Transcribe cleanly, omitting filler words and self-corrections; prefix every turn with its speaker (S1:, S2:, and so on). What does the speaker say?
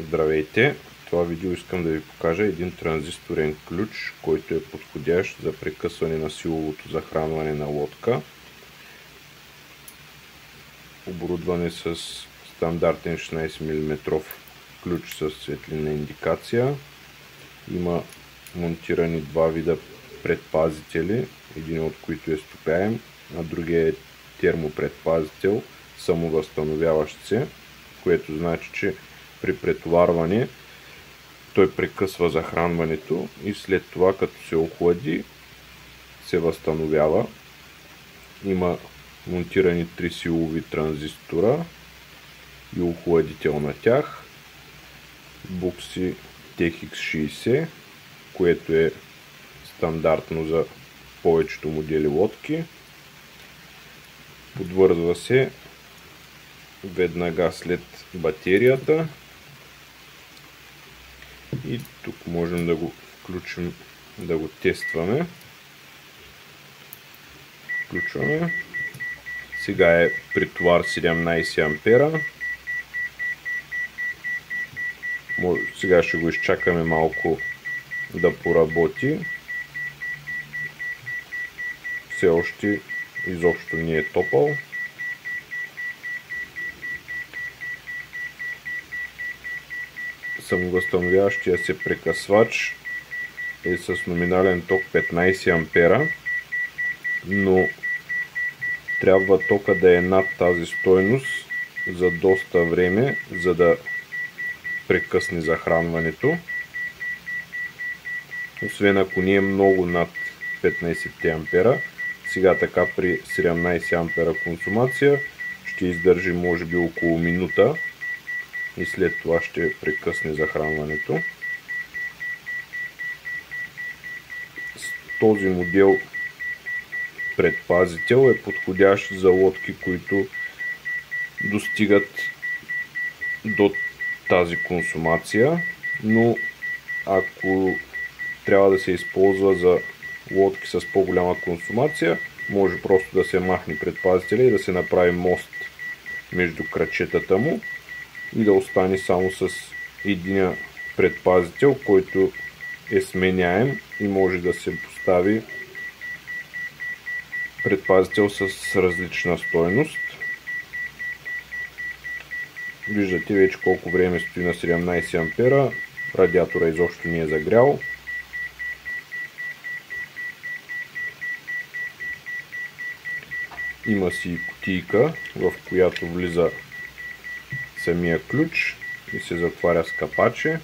S1: Здравейте! В това видео искам да ви покажа един транзисторен ключ, който е подходящ за прекъсване на силовото захранване на лодка. Оборудван е с стандартен 16 мм ключ с светлинна индикация. Има монтирани два вида предпазители, един от които е стопяем, а другия е термопредпазител, самовъзстановяващ се, което значи, че при претоварване той прекъсва захранването и след това, като се охлади, се възстановява. Има монтирани 3 силови транзистора и охладител на тях. Букси TX60, което е стандартно за повечето модели лодки. Подвързва се веднага след батерията. И тук можем да го включим, да го тестваме. Включваме. Сега е при товар 17 ампера. Сега ще го изчакаме малко да поработи. Все още изобщо не е топъл. Самовъзстановяващия се прекъсвач е с номинален ток 15 ампера, но трябва тока да е над тази стойност за доста време, за да прекъсне захранването. Освен ако не е много над 15 ампера. Сега така при 17 ампера консумация ще издържи може би около минута и след това ще прекъсне захранването. С този модел предпазител е подходящ за лодки, които достигат до тази консумация, но ако трябва да се използва за лодки с по-голяма консумация, може просто да се махне предпазителя и да се направи мост между крачетата му и да остане само с един предпазител, който е сменяем и може да се постави предпазител с различна стойност. Виждате вече колко време стои на 17 ампера. Радиатора изобщо не е загрял. Има си кутийка, в която влиза самия ключ и се затваря с капаче.